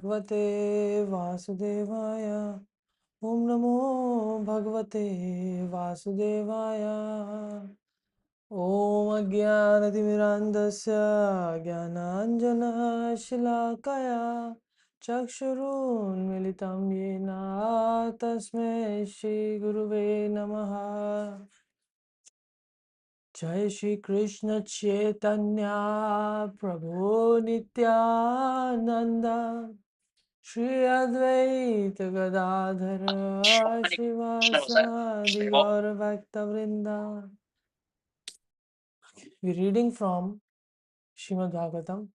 भगवते वासुदेवाय। ॐ नमो भगवते वासुदेवाय। ॐ अज्ञानतिमिरान्धस्य ज्ञानाञ्जनशलाकया चक्षुरुन्मिलितं येन तस्मै श्रीगुरुवे नमः। जय श्री कृष्ण चैतन्य प्रभु नित्यानंद, श्री अद्वैत गदाधर श्रीवासादि गौर भक्त वृंदा। We're reading from Srimad Bhavatam,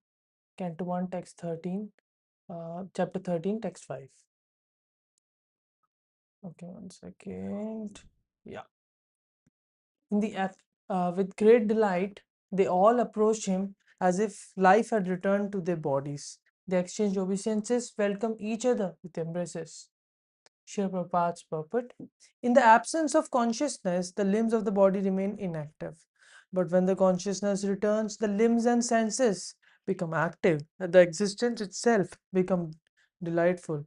Canto 1, Text 13, Chapter 13, Text 5. Okay, one second. Yeah. In the with great delight, they all approached him as if life had returned to their bodies. They exchanged obeisances, welcomed each other with embraces. Srila Prabhupada's purport. In the absence of consciousness, the limbs of the body remain inactive. But when the consciousness returns, the limbs and senses become active, and the existence itself becomes delightful.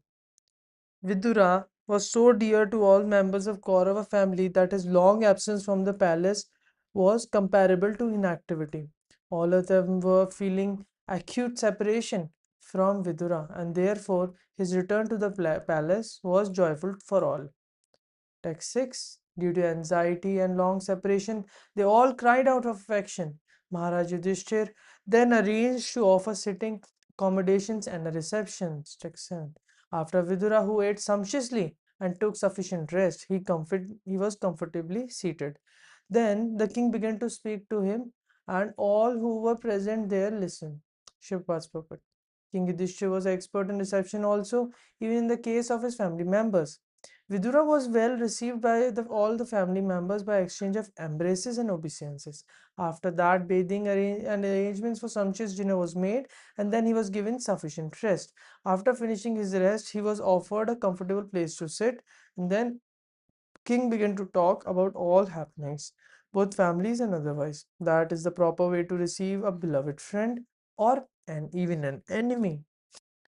Vidura was so dear to all members of Kaurava family that his long absence from the palace was comparable to inactivity. All of them were feeling acute separation from Vidura, and therefore his return to the palace was joyful for all. Text 6. Due to anxiety and long separation, they all cried out of affection. Maharaj Yudhishthir then arranged to offer sitting accommodations and a reception. Text 7. After Vidura, who ate sumptuously and took sufficient rest, he was comfortably seated. Then the king began to speak to him, and all who were present there listened. Shivpat's purport. King Yudhishthir was expert in reception also, even in the case of his family members. Vidura was well received by all the family members by exchange of embraces and obeisances. After that, bathing and arrangements for sumptuous dinner was made, and then he was given sufficient rest. After finishing his rest, he was offered a comfortable place to sit, and then king began to talk about all happenings, both families and otherwise. That is the proper way to receive a beloved friend or even an enemy.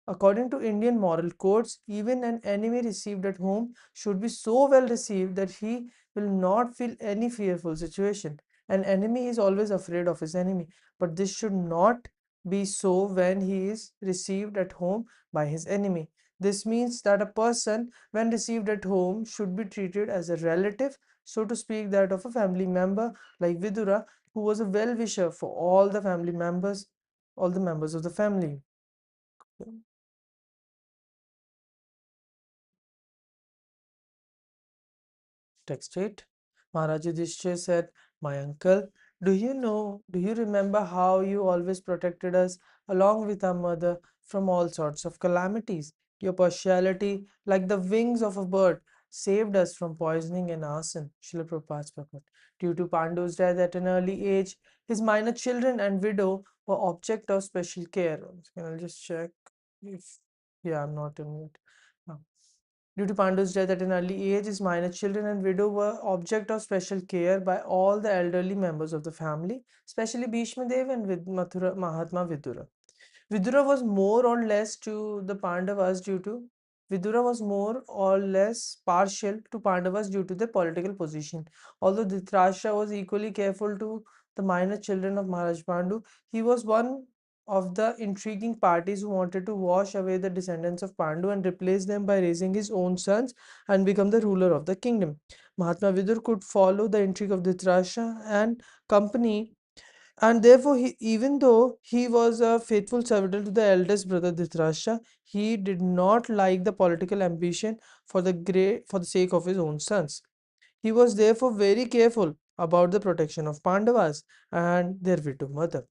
According to Indian moral codes, even an enemy received at home should be so well received that he will not feel any fearful situation. An enemy is always afraid of his enemy, but this should not be so when he is received at home by his enemy. This means that a person, when received at home, should be treated as a relative, so to speak, that of a family member, like Vidura, who was a well wisher for all the members of the family. Text 8. Maharaj Yudhishthir said, "My uncle, do you remember how you always protected us along with our mother from all sorts of calamities? Your partiality, like the wings of a bird, saved us from poisoning and arson." Srila Prabhupada's purport. Due to Pandu's death at an early age, his minor children and widow were object of special care. I'll just check if, yeah, I'm not in it. Due to Pandu's death at an early age, his minor children and widow were object of special care by all the elderly members of the family, especially Bhishma Dev and Mahatma Vidura. Vidura was more or less to the Pandavas due to Vidura was more or less partial to Pandavas due to their political position. Although Dhritarashtra was equally careful to the minor children of Maharaj Pandu, he was one of the intriguing parties who wanted to wash away the descendants of Pandu and replace them by raising his own sons and become the ruler of the kingdom. Mahatma Vidur could follow the intrigue of Dhritarashtra and company, and therefore, even though he was a faithful servant to the eldest brother Dhritarashtra, he did not like the political ambition for the sake of his own sons. He was therefore very careful about the protection of Pandavas and their widow mother.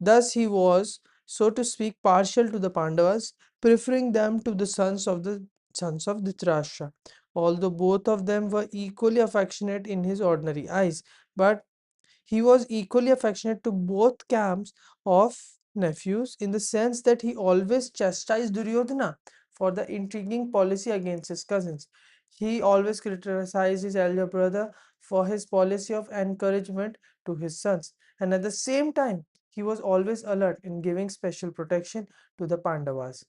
Thus, he was, so to speak, partial to the Pandavas, preferring them to the sons of Dhritarashtra. Although both of them were equally affectionate in his ordinary eyes, but he was equally affectionate to both camps of nephews in the sense that he always chastised Duryodhana for the intriguing policy against his cousins. He always criticized his elder brother for his policy of encouragement to his sons, and at the same time, he was always alert in giving special protection to the Pandavas.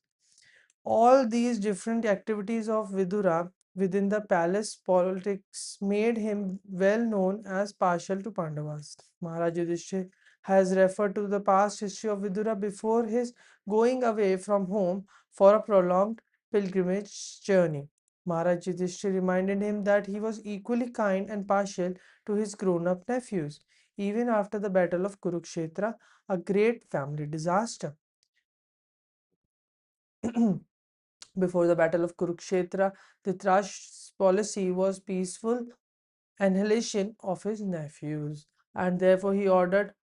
All these different activities of Vidura within the palace politics made him well known as partial to Pandavas. Maharaj Yudhishthir has referred to the past history of Vidura before his going away from home for a prolonged pilgrimage journey. Maharaj Yudhishthir reminded him that he was equally kind and partial to his grown up nephews, even after the battle of Kurukshetra, a great family disaster. Before the Battle of Kurukshetra, Dhritarashtra's policy was peaceful annihilation of his nephews, and therefore he ordered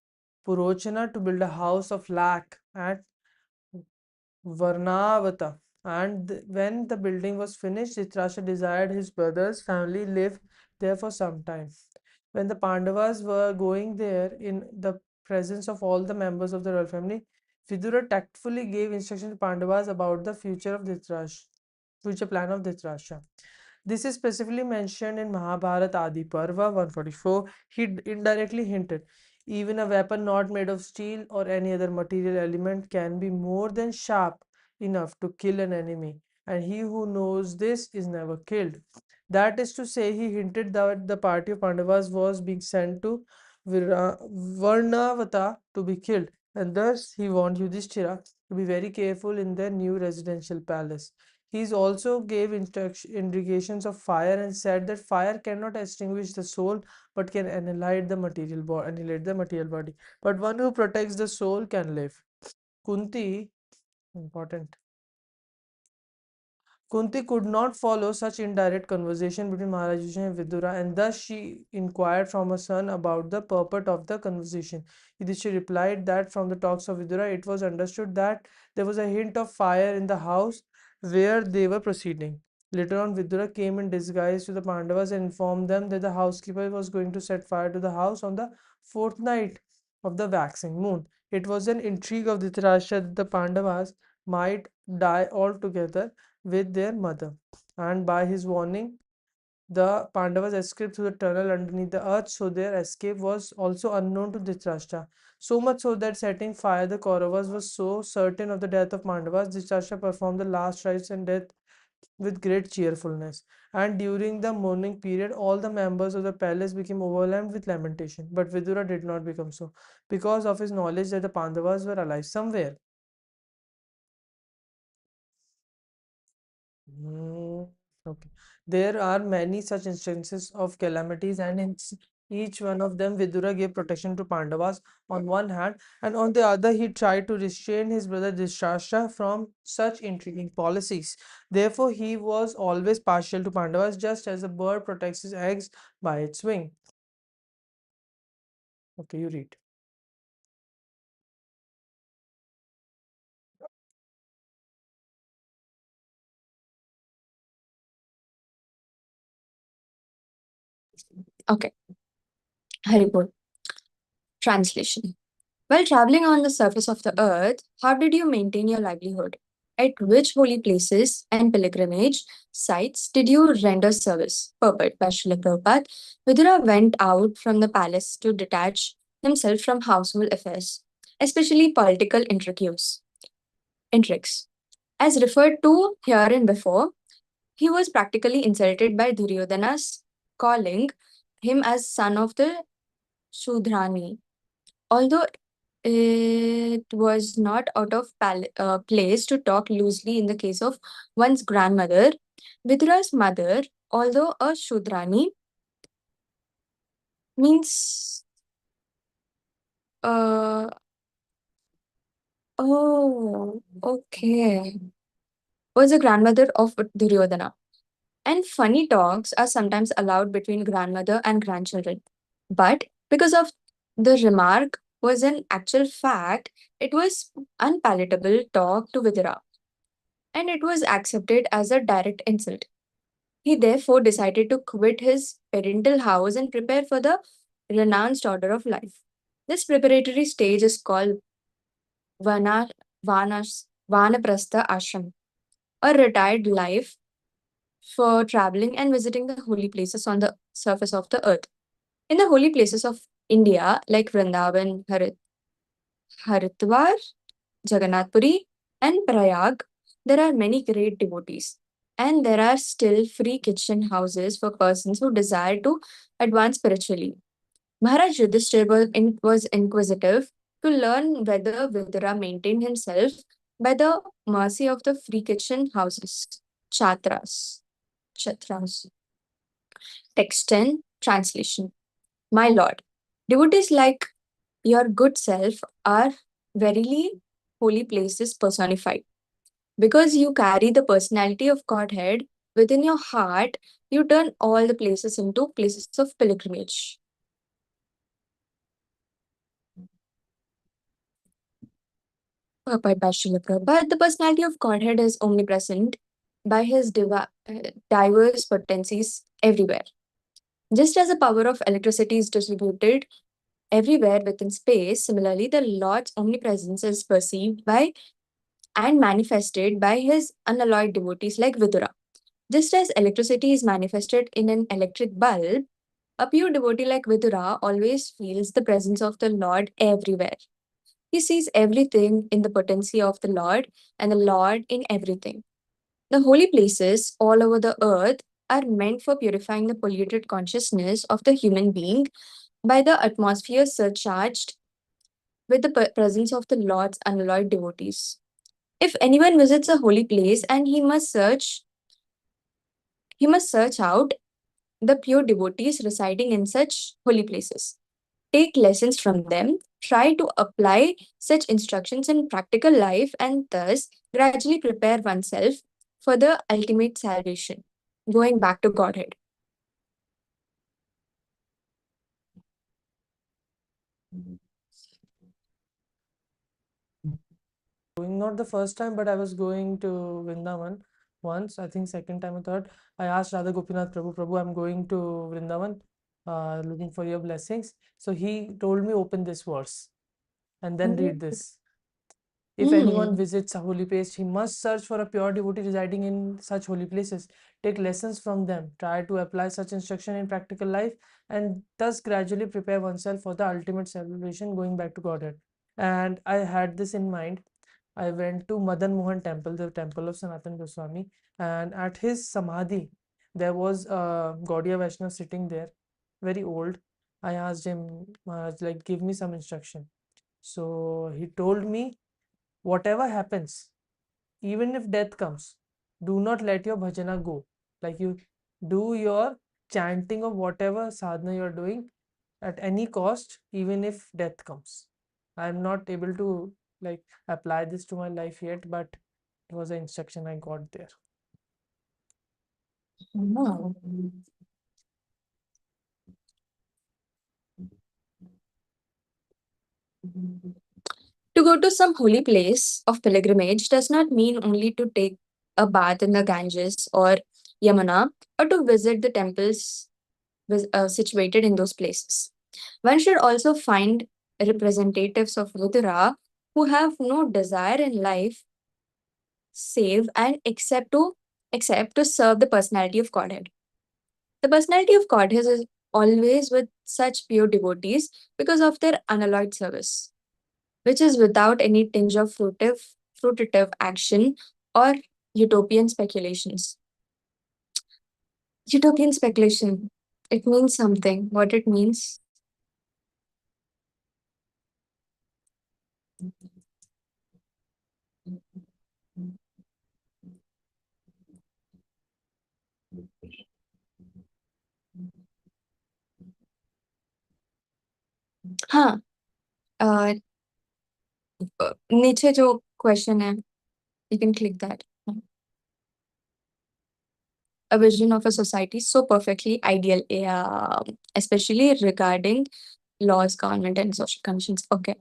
Purochana to build a house of lac at Varnavata. And when the building was finished, Dhritarashtra desired his brother's family live there for some time. When the Pandavas were going there in the presence of all the members of the royal family, Vidura tactfully gave instructions to Pandavas about the future plan of Dhritarashtra. This is specifically mentioned in Mahabharata Adi Parva 144. He indirectly hinted, even a weapon not made of steel or any other material element can be more than sharp enough to kill an enemy, and he who knows this is never killed. That is to say, he hinted that the party of Pandavas was being sent to Varnavata to be killed, and thus he warned Yudhishthira to be very careful in their new residential palace. He also gave indications of fire and said that fire cannot extinguish the soul but can annihilate the material body. But one who protects the soul can live. Kunti, important. Kunti could not follow such indirect conversation between Maharaj Yudhishthira and Vidura, and thus she inquired from her son about the purport of the conversation. Yudhishthira replied that from the talks of Vidura, it was understood that there was a hint of fire in the house where they were proceeding. Later on, Vidura came in disguise to the Pandavas and informed them that the housekeeper was going to set fire to the house on the fourth night of the waxing moon. It was an intrigue of Dhritarashtra that the Pandavas might die altogether with their mother, and by his warning, the Pandavas escaped through the tunnel underneath the earth, so their escape was also unknown to Dhritarashtra. So much so that setting fire the Kauravas was so certain of the death of Pandavas, Dhritarashtra performed the last rites and death with great cheerfulness. And during the mourning period, all the members of the palace became overwhelmed with lamentation. But Vidura did not become so, because of his knowledge that the Pandavas were alive somewhere. Mm, okay. There are many such instances of calamities, and in each one of them, Vidura gave protection to Pandavas on one hand, and on the other, he tried to restrain his brother Dhritarashtra from such intriguing policies. Therefore, he was always partial to Pandavas, just as a bird protects its eggs by its wing. Okay, you read. Okay, Haripur. Translation. While traveling on the surface of the earth, how did you maintain your livelihood? At which holy places and pilgrimage sites did you render service? Purport by Srila Prabhupada. Vidura went out from the palace to detach himself from household affairs, especially political intrigues. As referred to herein before, he was practically insulted by Duryodhana's calling him as son of the Shudrani. Although it was not out of place to talk loosely in the case of one's grandmother, Vidura's mother, although a Shudrani, means uh oh okay, was a grandmother of Duryodhana. And funny talks are sometimes allowed between grandmother and grandchildren. But because of the remark was an actual fact, it was unpalatable talk to Vidura, and it was accepted as a direct insult. He therefore decided to quit his parental house and prepare for the renounced order of life. This preparatory stage is called Vana, Vanaprastha Ashram, a retired life for traveling and visiting the holy places on the surface of the earth. In the holy places of India, like Vrindavan, Haridwar, Jagannath Puri, and Prayag, there are many great devotees. And there are still free kitchen houses for persons who desire to advance spiritually. Maharaj Yudhishthir was inquisitive to learn whether Vidura maintained himself by the mercy of the free kitchen houses, chatras. Chatras. Text 10 translation. My Lord, devotees like your good self are verily holy places personified. Because you carry the personality of Godhead within your heart, you turn all the places into places of pilgrimage. But by Srila Prabhupada, the personality of Godhead is omnipresent by his diverse potencies everywhere. Just as the power of electricity is distributed everywhere within space, similarly, the Lord's omnipresence is perceived by and manifested by his unalloyed devotees like Vidura. Just as electricity is manifested in an electric bulb, a pure devotee like Vidura always feels the presence of the Lord everywhere. He sees everything in the potency of the Lord and the Lord in everything. The holy places all over the earth are meant for purifying the polluted consciousness of the human being by the atmosphere surcharged with the presence of the Lord's unalloyed devotees. If anyone visits a holy place and he must search out the pure devotees residing in such holy places. Take lessons from them, try to apply such instructions in practical life, and thus gradually prepare oneself for the ultimate salvation, going back to Godhead. Going not the first time, but I was going to Vrindavan once, I think second time or third. I asked Radha Gopinath Prabhu, Prabhu, I'm going to Vrindavan, looking for your blessings. So he told me, open this verse and then read this. If anyone Hmm. visits a holy place, he must search for a pure devotee residing in such holy places. Take lessons from them. Try to apply such instruction in practical life and thus gradually prepare oneself for the ultimate salvation, going back to Godhead. And I had this in mind. I went to Madan Mohan temple, the temple of Sanatan Goswami, and at his samadhi, there was a Gaudiya Vaishnava sitting there, very old. I asked him, Maharaj, like, give me some instruction. So he told me, whatever happens, even if death comes, do not let your bhajana go. Like, you do your chanting of whatever sadhana you're doing at any cost, even if death comes. I'm not able to like apply this to my life yet, but it was an instruction I got there. Wow. To go to some holy place of pilgrimage does not mean only to take a bath in the Ganges or Yamuna or to visit the temples situated in those places. One should also find representatives of Vidura who have no desire in life save and accept to serve the personality of Godhead. The personality of Godhead is always with such pure devotees because of their unalloyed service, which is without any tinge of fruitive action or utopian speculations. Utopian speculation. It means something. What it means? हाँ नीचे जो question है you can click that. A vision of a society so perfectly ideal, yeah, especially regarding laws, government, and social conditions. Okay.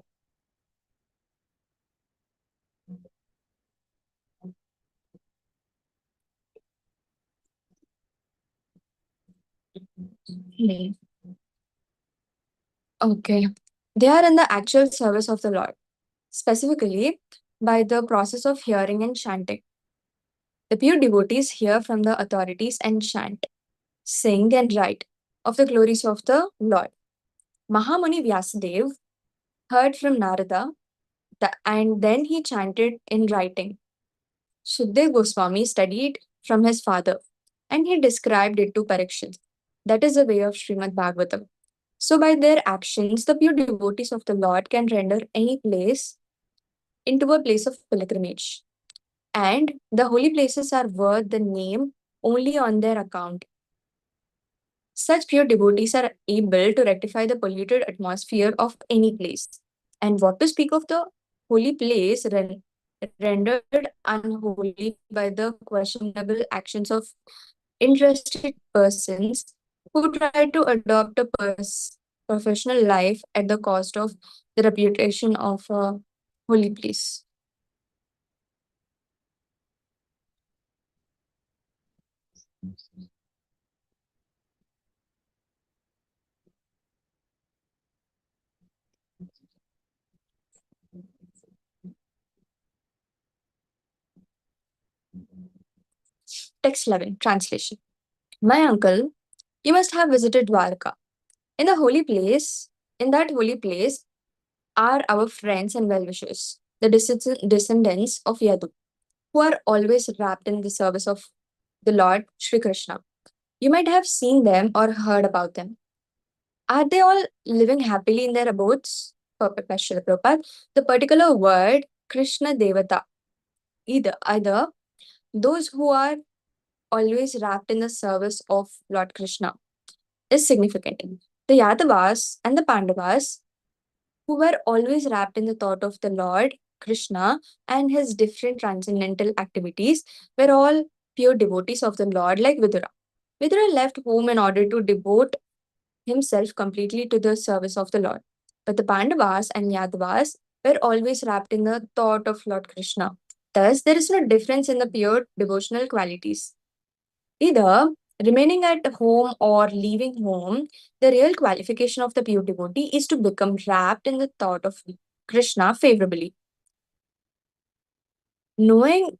Hmm. Okay. They are in the actual service of the Lord, specifically by the process of hearing and chanting. The pure devotees hear from the authorities and chant, sing, and write of the glories of the Lord. Mahamuni Vyasadeva heard from Narada and then he chanted in writing. Sukhdev Goswami studied from his father and he described it to Parikshit. That is the way of Srimad Bhagavatam. So, by their actions, the pure devotees of the Lord can render any place into a place of pilgrimage. And the holy places are worth the name only on their account. Such pure devotees are able to rectify the polluted atmosphere of any place. And what to speak of the holy place rendered unholy by the questionable actions of interested persons who try to adopt a professional life at the cost of the reputation of a holy place. Text 11 Translation. My uncle, you must have visited Dwarka. In the holy place, in that holy place are our friends and well wishers, the descendants of Yadu, who are always wrapped in the service of the Lord Sri Krishna. You might have seen them or heard about them. Are they all living happily in their abodes? Srila Prabhupada. The particular word Krishna Devata, either those who are always wrapped in the service of Lord Krishna, is significant. The Yadavas and the Pandavas, who were always wrapped in the thought of the Lord Krishna and his different transcendental activities, were all pure devotees of the Lord, like Vidura. Vidura left home in order to devote himself completely to the service of the Lord. But the Pandavas and Yadavas were always wrapped in the thought of Lord Krishna. Thus, there is no difference in the pure devotional qualities. Either remaining at home or leaving home, the real qualification of the pure devotee is to become wrapped in the thought of Krishna favorably. Knowing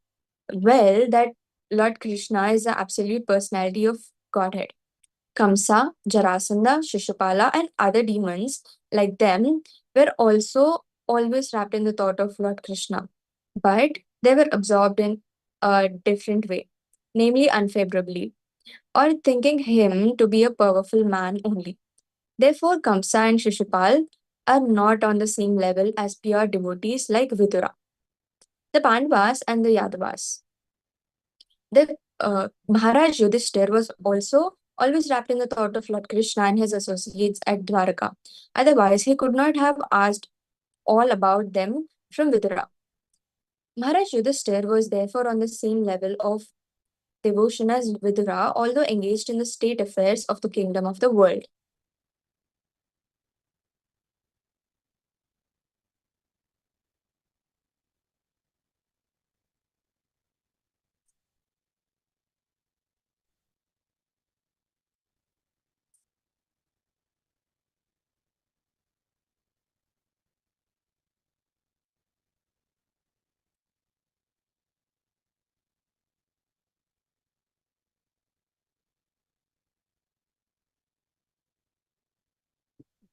well that Lord Krishna is the absolute personality of Godhead. Kamsa, Jarasandha, Shishupala, and other demons like them were also always wrapped in the thought of Lord Krishna, but they were absorbed in a different way, namely unfavorably, or thinking him to be a powerful man only. Therefore, Kamsa and Shishupal are not on the same level as pure devotees like Vidura, the Pandavas, and the Yadavas. The Maharaj Yudhishthir was also always wrapped in the thought of Lord Krishna and his associates at Dwaraka. Otherwise, he could not have asked all about them from Vidura. Maharaj Yudhishthir was therefore on the same level of devotion as Vidura, although engaged in the state affairs of the kingdom of the world.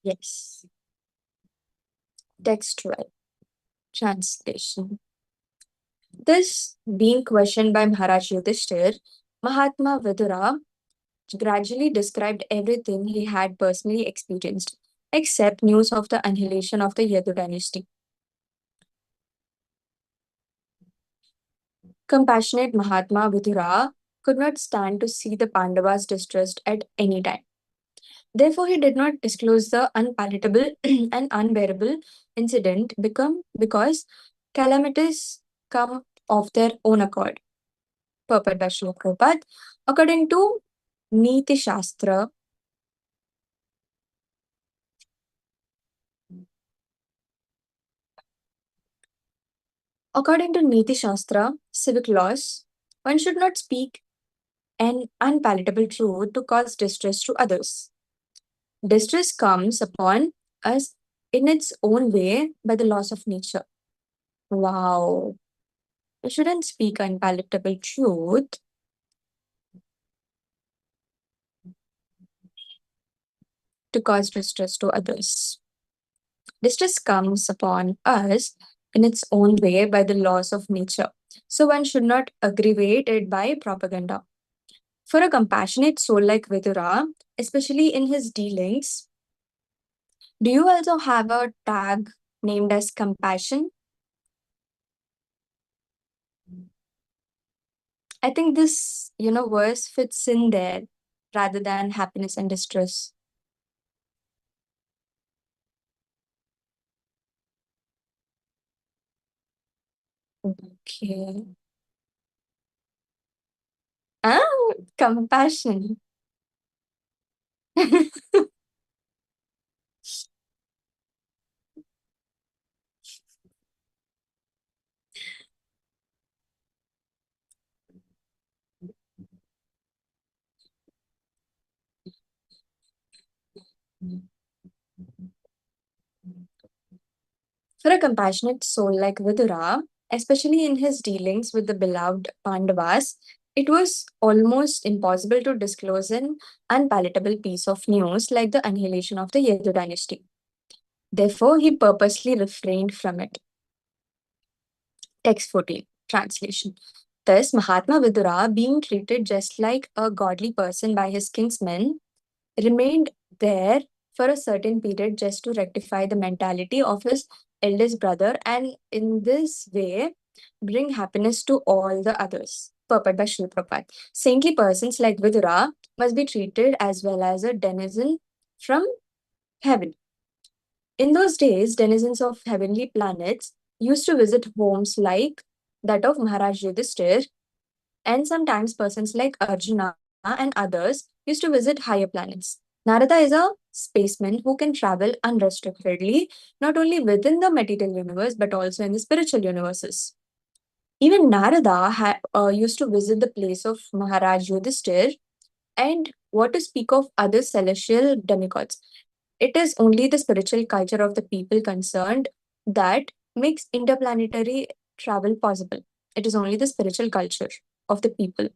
Yes. Text 12. Translation. This being questioned by Maharaj Yudhishthir, Mahatma Vidura gradually described everything he had personally experienced, except news of the annihilation of the Yadu dynasty. Compassionate Mahatma Vidura could not stand to see the Pandavas distressed at any time. Therefore, he did not disclose the unpalatable and unbearable incident because calamities come of their own accord. Purport by Srila Prabhupada. According to Niti Shastra, according to Niti Shastra, civic laws, one should not speak an unpalatable truth to cause distress to others. Distress comes upon us in its own way by the laws of nature. Wow. We shouldn't speak unpalatable truth to cause distress to others. Distress comes upon us in its own way by the laws of nature. So one should not aggravate it by propaganda. For a compassionate soul like Vidura, especially in his dealings, do you also have a tag named as compassion? I think this, verse fits in there rather than happiness and distress. Okay. Ah, compassion. For a compassionate soul like Vidura, especially in his dealings with the beloved Pandavas, it was almost impossible to disclose an unpalatable piece of news like the annihilation of the Yadu dynasty. Therefore, he purposely refrained from it. Text 14. Translation. Thus, Mahatma Vidura, being treated just like a godly person by his kinsmen, remained there for a certain period just to rectify the mentality of his eldest brother and in this way bring happiness to all the others. Purport by Srila Prabhupada. Saintly persons like Vidura must be treated as well as a denizen from heaven. In those days, denizens of heavenly planets used to visit homes like that of Maharaj Yudhishthir, and sometimes persons like Arjuna and others used to visit higher planets. Narada is a spaceman who can travel unrestrictedly, not only within the material universe but also in the spiritual universes. Even Narada used to visit the place of Maharaj Yudhishthir, and what to speak of other celestial demigods. It is only the spiritual culture of the people concerned that makes interplanetary travel possible. It is only the spiritual culture of the people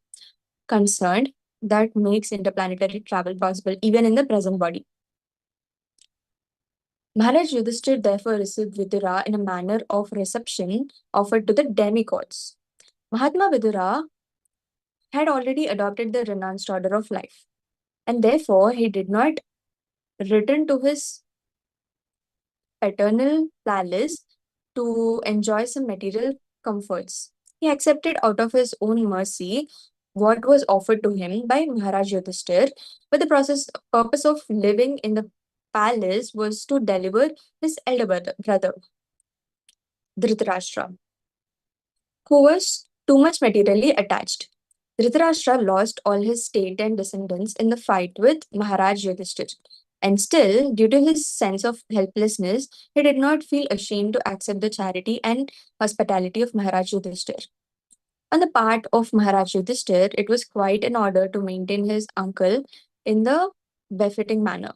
concerned that makes interplanetary travel possible, even in the present body. Maharaj Yudhishthir therefore received Vidura in a manner of reception offered to the demigods. Mahatma Vidura had already adopted the renounced order of life, and therefore he did not return to his paternal palace to enjoy some material comforts. He accepted out of his own mercy what was offered to him by Maharaj Yudhishthir, but the purpose of living in the palace was to deliver his elder brother Dhritarashtra, who was too much materially attached. Dhritarashtra lost all his state and descendants in the fight with Maharaj Yudhishthir. And still, due to his sense of helplessness, he did not feel ashamed to accept the charity and hospitality of Maharaj Yudhishthir. On the part of Maharaj Yudhishthir, it was quite in order to maintain his uncle in the befitting manner.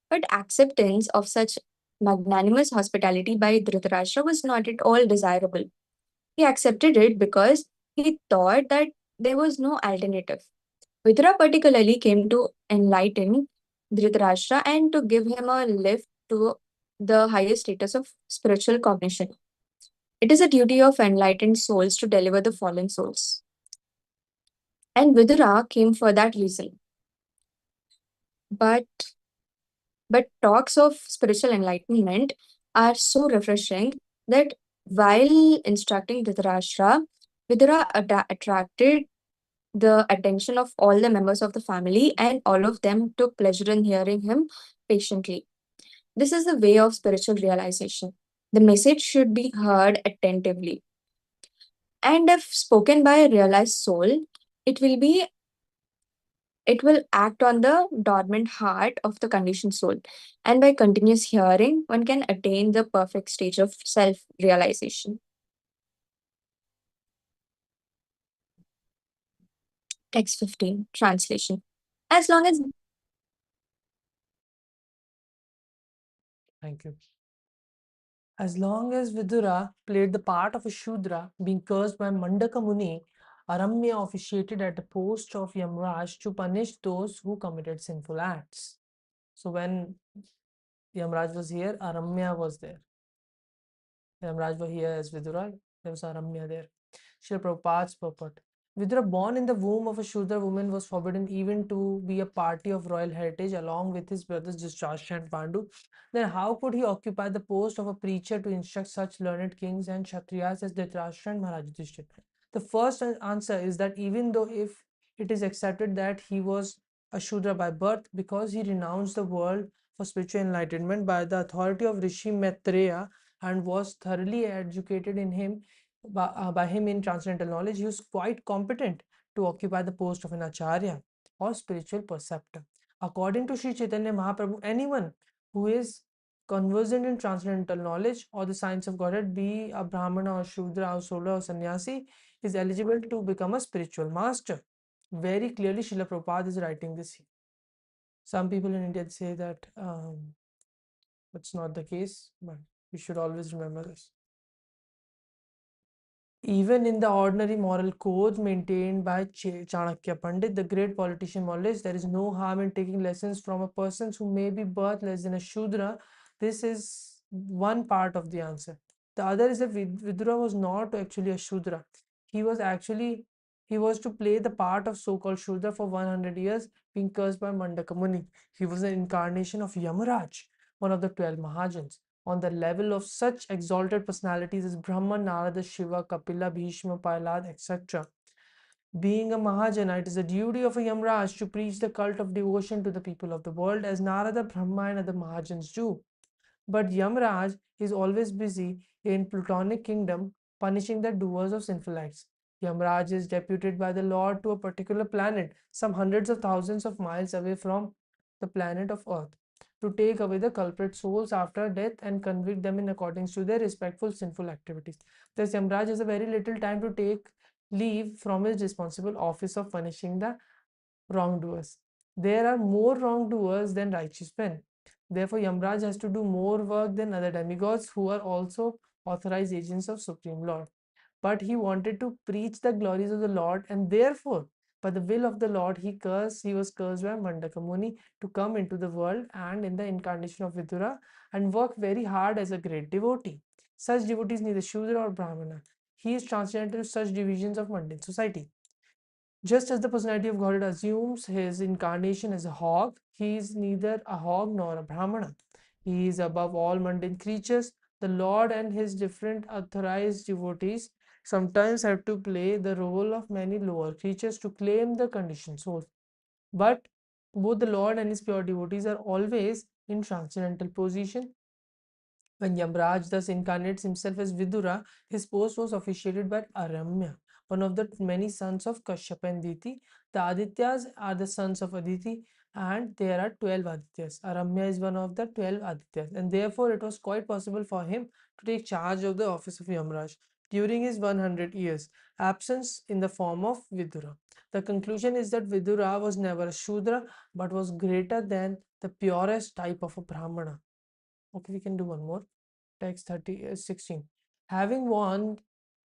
But acceptance of such magnanimous hospitality by Dhritarashtra was not at all desirable. He accepted it because he thought that there was no alternative. Vidura particularly came to enlighten Dhritarashtra and to give him a lift to the highest status of spiritual cognition. It is a duty of enlightened souls to deliver the fallen souls. And Vidura came for that reason. But talks of spiritual enlightenment are so refreshing that while instructing Dhritarashtra, Vidura attracted the attention of all the members of the family, and all of them took pleasure in hearing him patiently. This is the way of spiritual realization. The message should be heard attentively. And if spoken by a realized soul, it will be it will act on the dormant heart of the conditioned soul. And by continuous hearing, one can attain the perfect stage of self realization. Text 15, translation. As long as Thank you. As long as Vidura played the part of a Shudra being cursed by Mandaka Muni, Aramya officiated at the post of Yamraj to punish those who committed sinful acts. So when Yamraj was here, Aramya was there. Yamaraj were here as Vidura. There was Aramya there. Srila Prabhupada's purport. Vidura, born in the womb of a Shudra woman, was forbidden even to be a party of royal heritage along with his brothers Dhritarashtra and Pandu. Then how could he occupy the post of a preacher to instruct such learned kings and Kshatriyas as Dhritarashtra and Maharaj Yudhishthira? The first answer is that even though if it is accepted that he was a Shudra by birth, because he renounced the world for spiritual enlightenment by the authority of Rishi Maitreya and was thoroughly educated in him by him in transcendental knowledge, he was quite competent to occupy the post of an acharya or spiritual preceptor. According to Sri Chaitanya Mahaprabhu, anyone who is conversant in transcendental knowledge or the science of Godhead, be a Brahmana or Shudra or Sola or Sannyasi, is eligible to become a spiritual master. Very clearly, Srila Prabhupada is writing this here. Some people in India say that that's not the case, but we should always remember this. Even in the ordinary moral codes maintained by Chanakya Pandit, the great politician Mollis, there is no harm in taking lessons from a person who may be birth less than a Shudra. This is one part of the answer. The other is that Vidura was not actually a Shudra. He was actually, he was to play the part of so-called Shudra for 100 years, being cursed by Mandaka Muni. He was an incarnation of Yamaraj, one of the 12 Mahajans on the level of such exalted personalities as Brahma, Narada, Shiva, Kapila, Bhishma, Prahlad, etc. Being a Mahajana, it is the duty of a Yamraj to preach the cult of devotion to the people of the world as Narada, Brahma and other Mahajans do. But Yamraj is always busy in Plutonic kingdom punishing the doers of sinful acts. Yamraj is deputed by the Lord to a particular planet, some hundreds of thousands of miles away from the planet of Earth, to take away the culprit souls after death and convict them in accordance to their respectful sinful activities. Thus, Yamraj has a very little time to take leave from his responsible office of punishing the wrongdoers. There are more wrongdoers than righteous men. Therefore, Yamraj has to do more work than other demigods who are also authorized agents of Supreme Lord. But he wanted to preach the glories of the Lord, and therefore, by the will of the Lord, he was cursed by Mandaka Muni to come into the world and in the incarnation of Vidura and work very hard as a great devotee. Such devotee is neither Shudra or Brahmana. He is transcendental to such divisions of mundane society. Just as the personality of Godhead assumes his incarnation as a hog, he is neither a hog nor a Brahmana. He is above all mundane creatures. The Lord and his different authorized devotees sometimes have to play the role of many lower creatures to claim the conditioned soul. But both the Lord and his pure devotees are always in transcendental position. When Yamraj thus incarnates himself as Vidura, his post was officiated by Aramya, one of the many sons of Kashyapa and Diti. The Adityas are the sons of Aditi, and there are 12 Adityas. Aramya is one of the 12 Adityas, and therefore it was quite possible for him to take charge of the office of Yamraj during his 100 years absence in the form of Vidura. The conclusion is that Vidura was never a Shudra but was greater than the purest type of a Brahmana. Okay, we can do one more. Text 16. Having won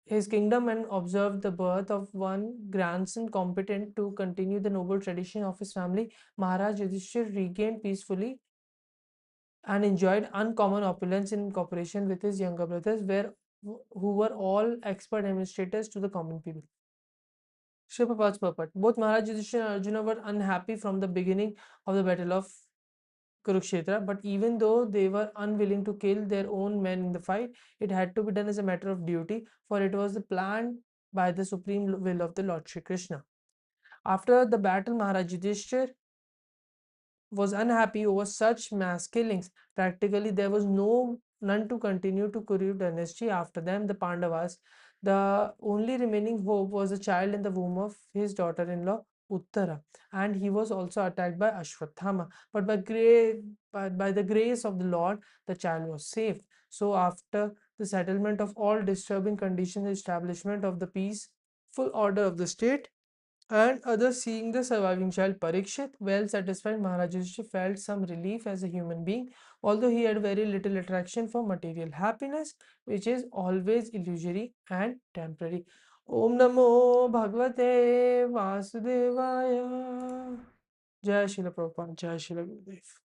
his kingdom and observed the birth of one grandson competent to continue the noble tradition of his family, Maharaj Yudhishthir regained peacefully and enjoyed uncommon opulence in cooperation with his younger brothers, who were all expert administrators to the common people. Shri Prabhupada's purport. Both Maharaj Yudhishthir and Arjuna were unhappy from the beginning of the battle of Kurukshetra, but even though they were unwilling to kill their own men in the fight, it had to be done as a matter of duty, for it was the plan by the supreme will of the Lord Shri Krishna. After the battle, Maharaj Yudhishthir was unhappy over such mass killings. Practically, there was none to continue to Kuru dynasty after them, the Pandavas. The only remaining hope was a child in the womb of his daughter-in-law, Uttara, and he was also attacked by Ashwathama. But by the grace of the Lord, the child was saved. So, after the settlement of all disturbing conditions, the establishment of the peaceful order of the state, and others seeing the surviving child Parikshit, well satisfied, Maharaj Yudhishthir felt some relief as a human being, although he had very little attraction for material happiness, which is always illusory and temporary. Om Namo Bhagavate Vasudevaya. Jai Srila Prabhupada, Jai Srila Gurudev.